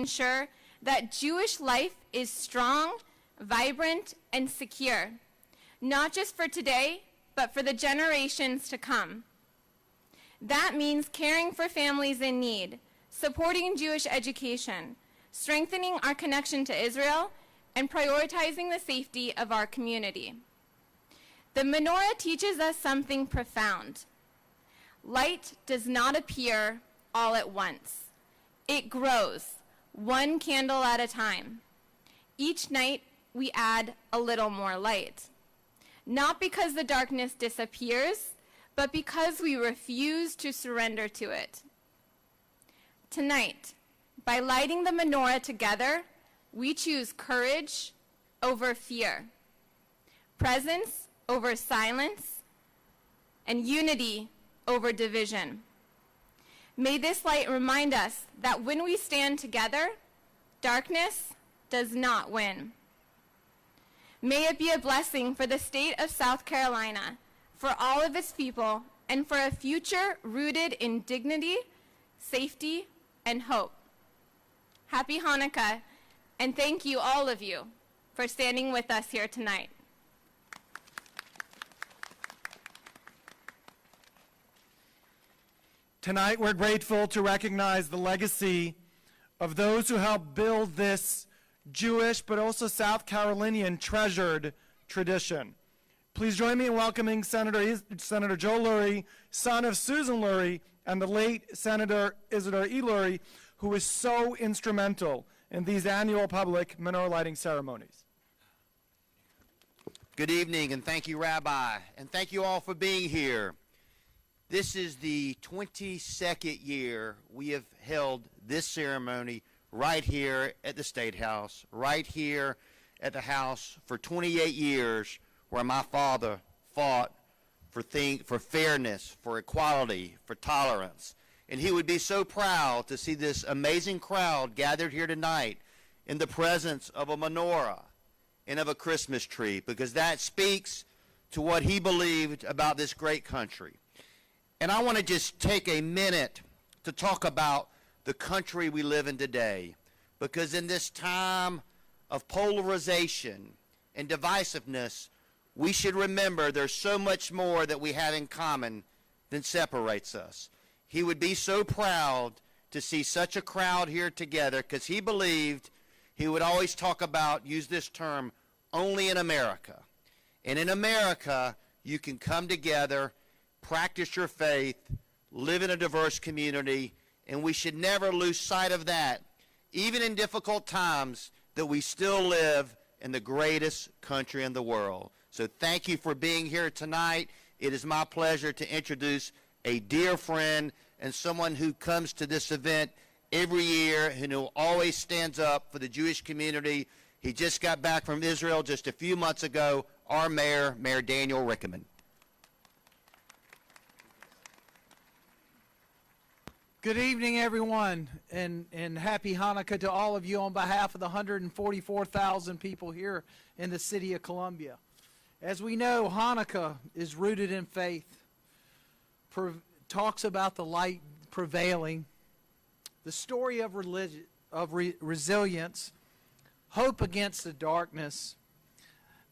ensure that Jewish life is strong, vibrant, and secure, not just for today, but for the generations to come. That means caring for families in need, supporting Jewish education, strengthening our connection to Israel, and prioritizing the safety of our community. The menorah teaches us something profound. Light does not appear all at once. It grows, one candle at a time. Each night, we add a little more light. Not because the darkness disappears, but because we refuse to surrender to it. Tonight, by lighting the menorah together, we choose courage over fear, presence over silence, and unity over division. May this light remind us that when we stand together, darkness does not win. May it be a blessing for the state of South Carolina, for all of its people, and for a future rooted in dignity, safety, and hope. Happy Hanukkah, and thank you, all of you, for standing with us here tonight. Tonight, we're grateful to recognize the legacy of those who helped build this Jewish but also South Carolinian treasured tradition. Please join me in welcoming Senator Joe Lurie, son of Susan Lurie, and the late Senator Isidore E. Lurie, who was so instrumental in these annual public menorah lighting ceremonies. Good evening, and thank you, Rabbi, and thank you all for being here. This is the 22nd year we have held this ceremony right here at the State House, right here at the House for 28 years, where my father fought for fairness, for equality, for tolerance. And he would be so proud to see this amazing crowd gathered here tonight in the presence of a menorah and of a Christmas tree, because that speaks to what he believed about this great country. And I want to just take a minute to talk about the country we live in today, because in this time of polarization and divisiveness, we should remember there's so much more that we have in common than separates us. He would be so proud to see such a crowd here together, because he believed, he would always talk about, use this term, only in America. And in America, you can come together, practice your faith, live in a diverse community, and we should never lose sight of that, even in difficult times, that we still live in the greatest country in the world. So thank you for being here tonight. It is my pleasure to introduce a dear friend and someone who comes to this event every year and who always stands up for the Jewish community. He just got back from Israel just a few months ago, our mayor, Mayor Daniel Rickman. Good evening, everyone, and happy Hanukkah to all of you on behalf of the 144,000 people here in the city of Columbia. As we know, Hanukkah is rooted in faith, talks about the light prevailing, the story of resilience, hope against the darkness,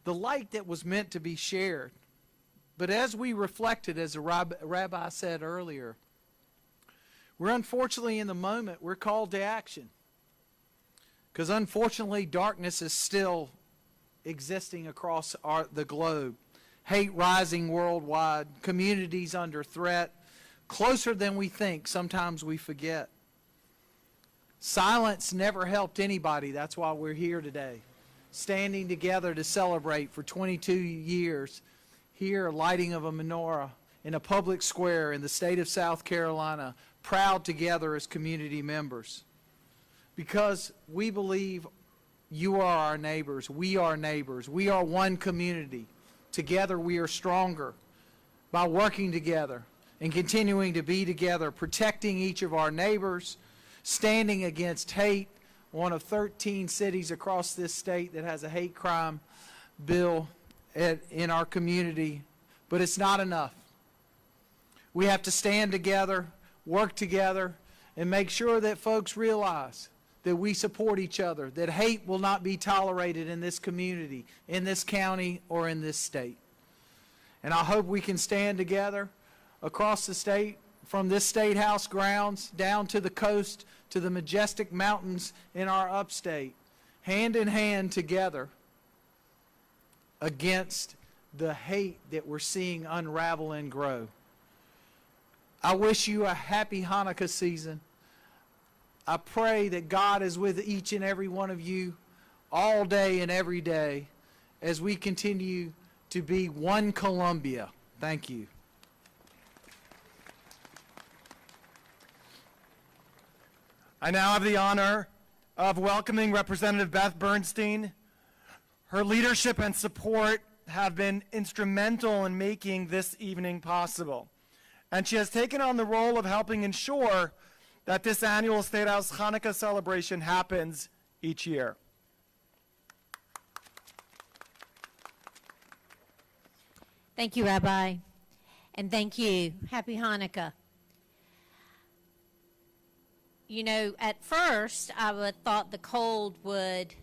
the light that was meant to be shared. But as we reflected, as the rabbi said earlier, we're unfortunately in the moment, we're called to action. Because unfortunately, darkness is still existing across the globe. Hate rising worldwide, communities under threat, closer than we think, sometimes we forget. Silence never helped anybody, that's why we're here today. Standing together to celebrate for 22 years, here, lighting of a menorah in a public square in the state of South Carolina, proud together as community members, because we believe you are our neighbors, we are one community. Together we are stronger by working together and continuing to be together, protecting each of our neighbors, standing against hate, one of 13 cities across this state that has a hate crime bill in our community. But it's not enough. We have to stand together, work together, and make sure that folks realize that we support each other, that hate will not be tolerated in this community, in this county, or in this state. And I hope we can stand together across the state, from this State House grounds down to the coast, to the majestic mountains in our upstate, hand in hand together against the hate that we're seeing unravel and grow. I wish you a happy Hanukkah season. I pray that God is with each and every one of you all day and every day as we continue to be one Columbia. Thank you. I now have the honor of welcoming Representative Beth Bernstein. Her leadership and support have been instrumental in making this evening possible. And she has taken on the role of helping ensure that this annual State House Hanukkah celebration happens each year. Thank you, Rabbi, and thank you. Happy Hanukkah. You know, at first, I would thought the cold would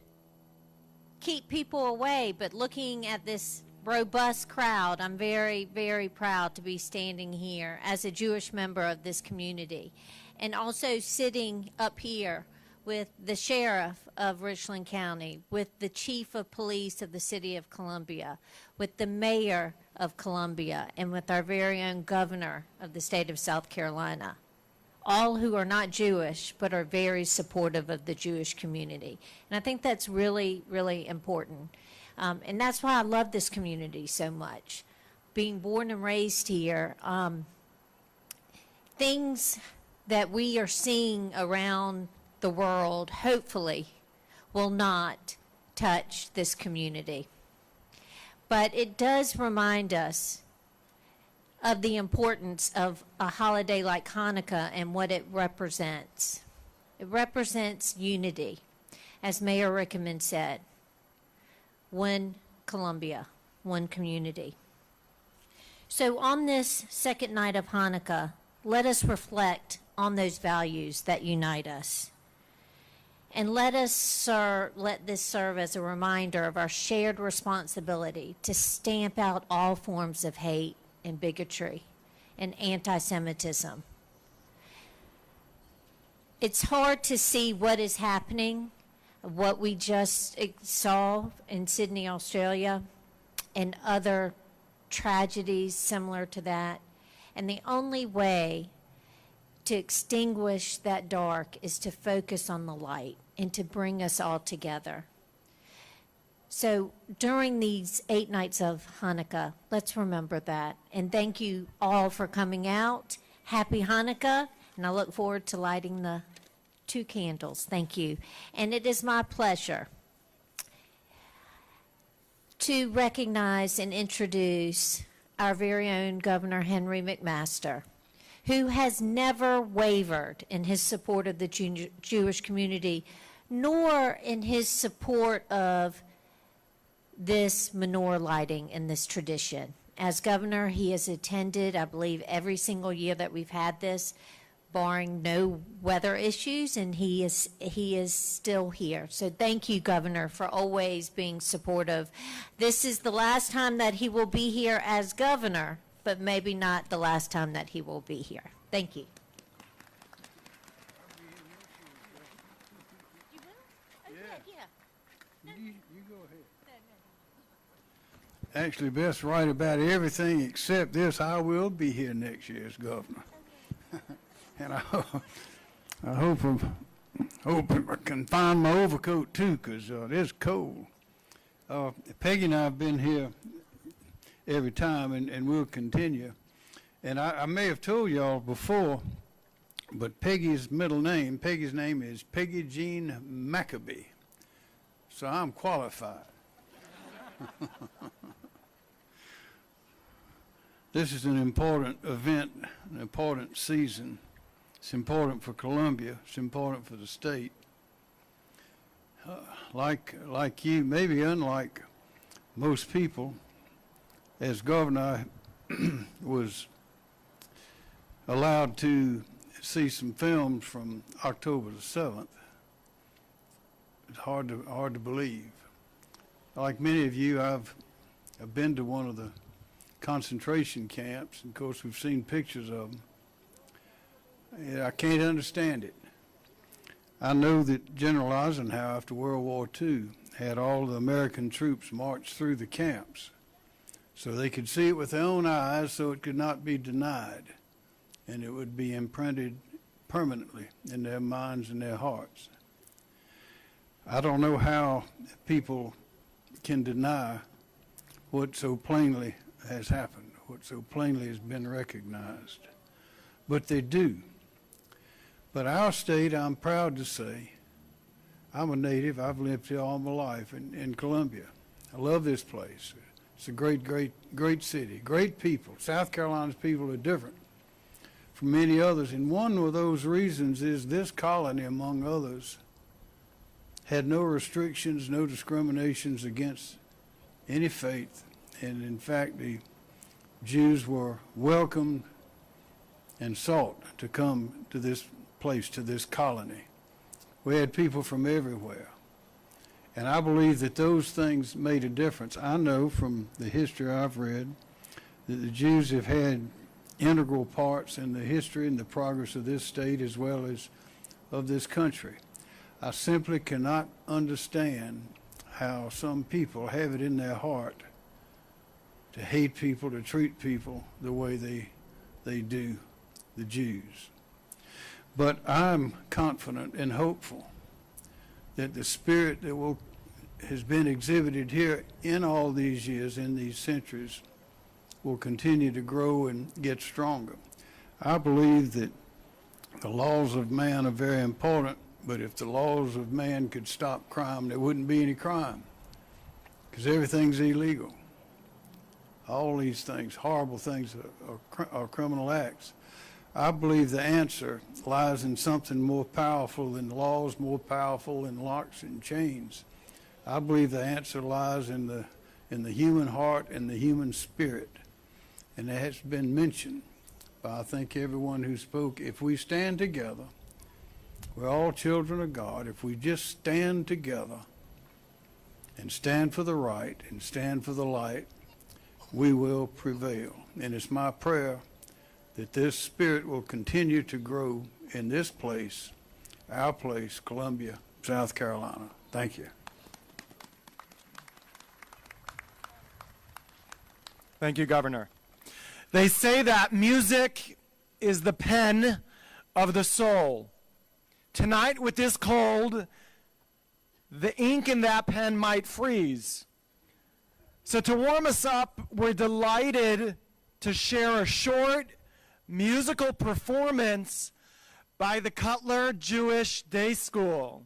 keep people away, but looking at this robust crowd, I'm very, very proud to be standing here as a Jewish member of this community, and also sitting up here with the sheriff of Richland County, with the chief of police of the city of Columbia, with the mayor of Columbia, and with our very own governor of the state of South Carolina, all who are not Jewish but are very supportive of the Jewish community. And I think that's really, really important. And that's why I love this community so much. Being born and raised here, things that we are seeing around the world, hopefully, will not touch this community. But it does remind us of the importance of a holiday like Hanukkah and what it represents. It represents unity, as Mayor Rickman said. One Columbia, one community. So on this second night of Hanukkah, let us reflect on those values that unite us. And let this serve as a reminder of our shared responsibility to stamp out all forms of hate and bigotry and anti-Semitism. It's hard to see what is happening, what we just saw in Sydney, Australia, and other tragedies similar to that. And the only way to extinguish that dark is to focus on the light and to bring us all together. So during these 8 nights of Hanukkah, let's remember that. And thank you all for coming out. Happy Hanukkah, and I look forward to lighting the 2 candles. Thank you. And it is my pleasure to recognize and introduce our very own Governor Henry McMaster, who has never wavered in his support of the Jewish community, nor in his support of this menorah lighting in this tradition. As governor, he has attended, I believe, every single year that we've had this, barring no weather issues, and he is still here. So thank you, Governor, for always being supportive. This is the last time that he will be here as governor, but maybe not the last time that he will be here. Thank you. You go ahead. Actually, Beth's right about everything except this. I will be here next year as governor. And I hope I can find my overcoat too, because it is cold. Peggy and I have been here every time, and we'll continue. And I may have told y'all before, but Peggy's name is Peggy Jean Maccabee. So I'm qualified. This is an important event, an important season. It's important for Columbia. It's important for the state. Like you, maybe unlike most people, as governor, I was allowed to see some films from October the 7th. It's hard to believe. Like many of you, I've been to one of the concentration camps, and of course we've seen pictures of them. I can't understand it. I know that General Eisenhower, after World War II, had all the American troops march through the camps so they could see it with their own eyes, so it could not be denied, and it would be imprinted permanently in their minds and their hearts. I don't know how people can deny what so plainly has happened, what so plainly has been recognized, but they do. But our state, I'm proud to say, I'm a native. I've lived here all my life in Columbia. I love this place. It's a great, great, great city, great people. South Carolina's people are different from many others, and one of those reasons is this colony, among others, had no restrictions, no discriminations against any faith, and in fact, the Jews were welcomed and sought to come to this place, to this colony. We had people from everywhere. And I believe that those things made a difference. I know from the history I've read that the Jews have had integral parts in the history and the progress of this state as well as of this country. I simply cannot understand how some people have it in their heart to hate people, to treat people the way they do the Jews. But I'm confident and hopeful that the spirit that has been exhibited here in all these years, in these centuries, will continue to grow and get stronger. I believe that the laws of man are very important, but if the laws of man could stop crime, there wouldn't be any crime, because everything's illegal. All these things, horrible things, are criminal acts. I believe the answer lies in something more powerful than laws, more powerful than locks and chains. I believe the answer lies in the human heart and the human spirit. And that has been mentioned by, I think, everyone who spoke. If we stand together, we're all children of God. If we just stand together and stand for the right and stand for the light, we will prevail. And it's my prayer that this spirit will continue to grow in this place, our place, Columbia, South Carolina. Thank you. Thank you, Governor. They say that music is the pen of the soul. Tonight, with this cold, the ink in that pen might freeze. So to warm us up, we're delighted to share a short musical performance by the Cutler Jewish Day School.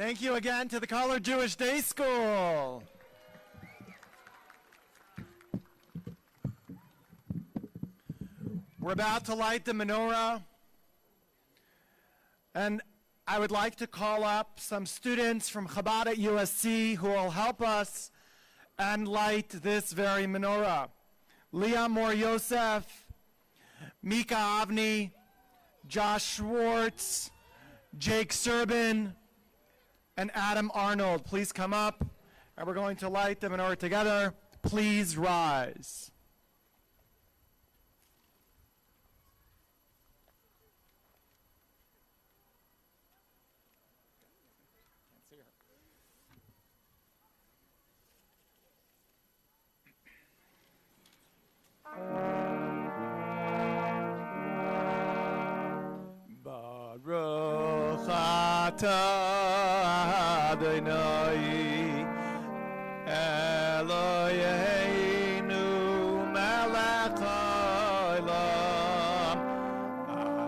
Thank you again to the Collar Jewish Day School. We're about to light the menorah, and I would like to call up some students from Chabad at USC who will help us and light this very menorah. Leah Mor Yosef, Mika Avni, Josh Schwartz, Jake Serbin, and Adam Arnold. Please come up, and we're going to light the menorah together. Please rise. Baruch atah Adonai Eloheinu melech haolam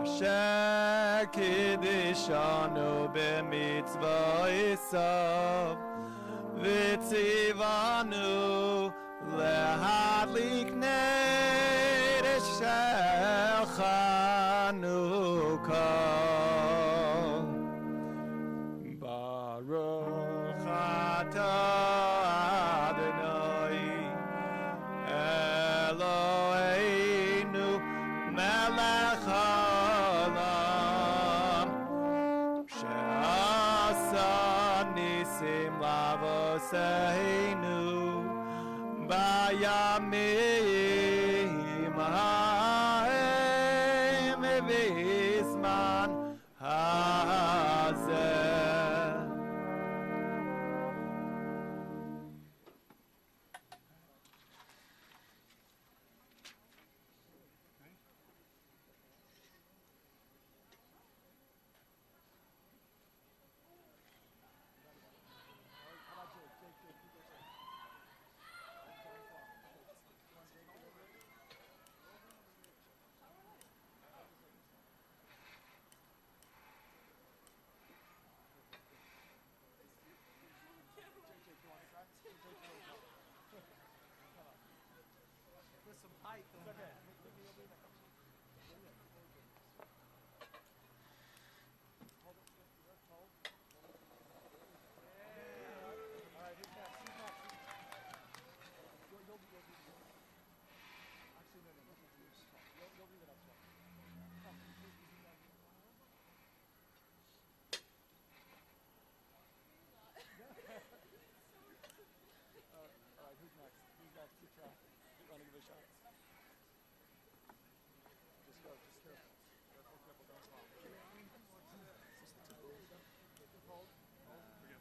asher kiddushanu b'mitzvosav v'tzivanu lehadlik neder shel Hannukah. Baruch atah Adonai Eloheinu melech haolam she'asa nisim lavoseinu bayamim ha'em v'zman hazeh.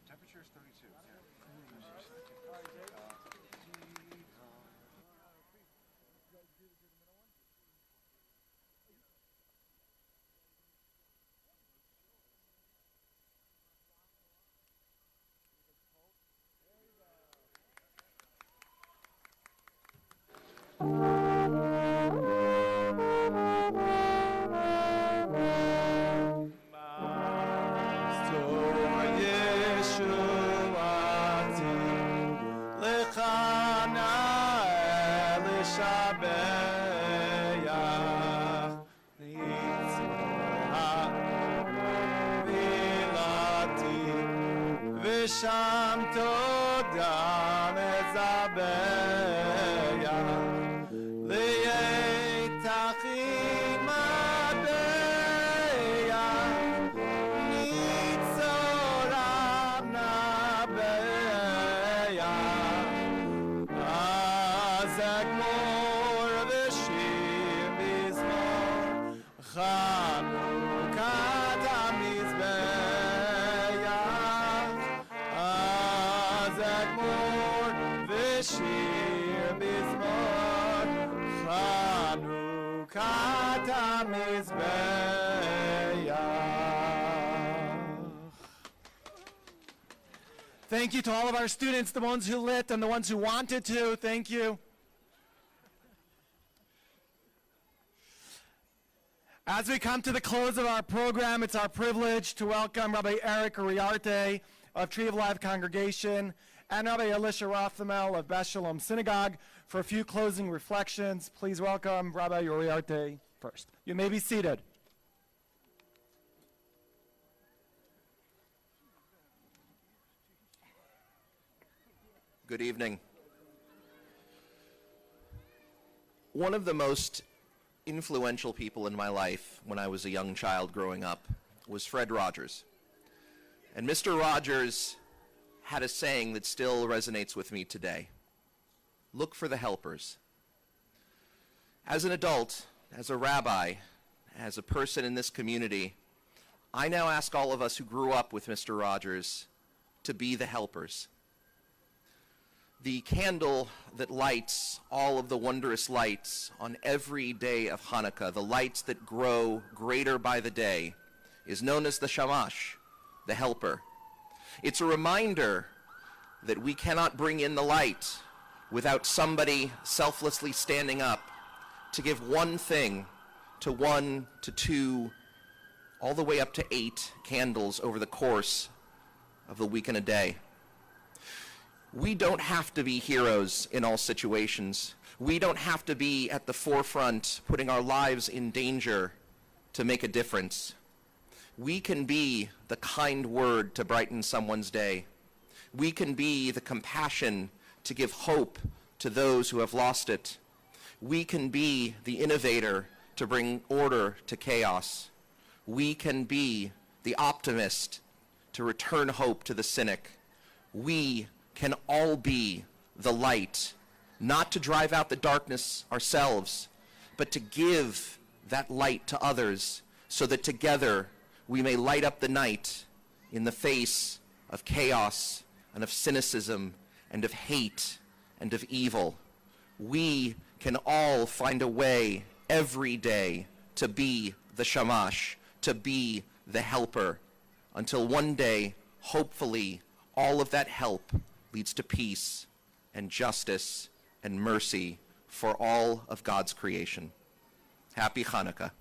Temperature's 32. V'sham toda mezabeya li'etachim abeya nitzoram nabeya azak mor v'shir mizmor Hanukkah tamizbeya azak mor v'shir mizmor Hanukkah tamizbeya. Thank you to all of our students, the ones who lit and the ones who wanted to. Thank you. As we come to the close of our program, it's our privilege to welcome Rabbi Eric Uriarte of Tree of Life Congregation, and Rabbi Elisha Rothamel of Beth Shalom Synagogue for a few closing reflections. Please welcome Rabbi Uriarte first. You may be seated. Good evening. One of the most influential people in my life when I was a young child growing up was Fred Rogers. And Mr. Rogers had a saying that still resonates with me today. Look for the helpers. As an adult, as a rabbi, as a person in this community, I now ask all of us who grew up with Mr. Rogers to be the helpers. The candle that lights all of the wondrous lights on every day of Hanukkah, the lights that grow greater by the day, is known as the shamash, the helper. It's a reminder that we cannot bring in the light without somebody selflessly standing up to give one thing to 1 to 2, all the way up to 8 candles over the course of the week and a day. We don't have to be heroes in all situations. We don't have to be at the forefront, putting our lives in danger to make a difference. We can be the kind word to brighten someone's day. We can be the compassion to give hope to those who have lost it. We can be the innovator to bring order to chaos. We can be the optimist to return hope to the cynic. We can all be the light, not to drive out the darkness ourselves, but to give that light to others so that together we may light up the night in the face of chaos and of cynicism and of hate and of evil. We can all find a way every day to be the shamash, to be the helper, until one day, hopefully, all of that help leads to peace and justice and mercy for all of God's creation. Happy Hanukkah.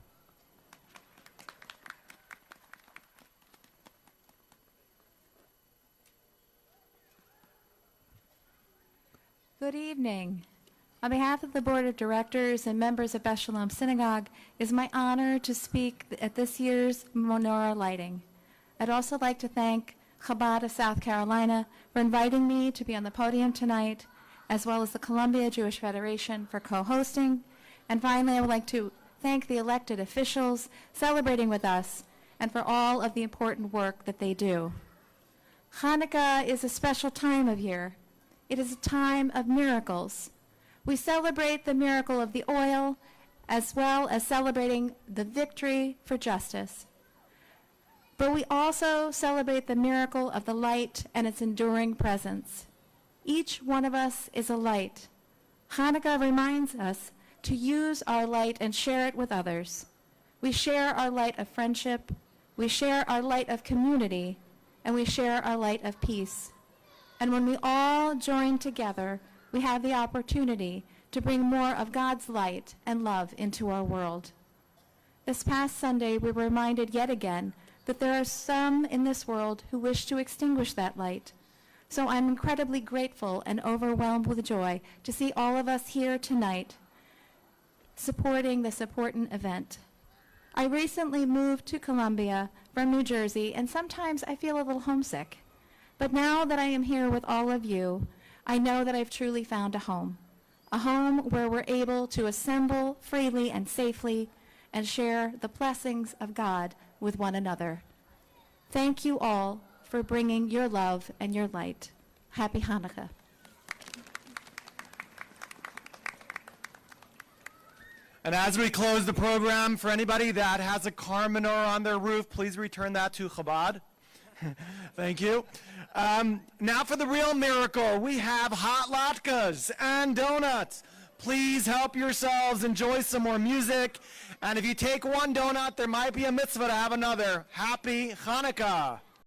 Good evening. On behalf of the Board of Directors and members of Beth Shalom Synagogue, it is my honor to speak at this year's menorah lighting. I'd also like to thank Chabad of South Carolina for inviting me to be on the podium tonight, as well as the Columbia Jewish Federation for co-hosting. And finally, I would like to thank the elected officials celebrating with us and for all of the important work that they do. Hanukkah is a special time of year. It is a time of miracles. We celebrate the miracle of the oil as well as celebrating the victory for justice. But we also celebrate the miracle of the light and its enduring presence. Each one of us is a light. Hanukkah reminds us to use our light and share it with others. We share our light of friendship, we share our light of community, and we share our light of peace. And when we all join together, we have the opportunity to bring more of God's light and love into our world. This past Sunday, we were reminded yet again that there are some in this world who wish to extinguish that light. So I'm incredibly grateful and overwhelmed with joy to see all of us here tonight supporting this important event. I recently moved to Columbia from New Jersey, and sometimes I feel a little homesick. But now that I am here with all of you, I know that I've truly found a home where we're able to assemble freely and safely and share the blessings of God with one another. Thank you all for bringing your love and your light. Happy Hanukkah. And as we close the program, for anybody that has a car menorah on their roof, please return that to Chabad. Thank you. Now for the real miracle, we have hot latkes and donuts. Please help yourselves, enjoy some more music. And if you take one donut, there might be a mitzvah to have another. Happy Hanukkah.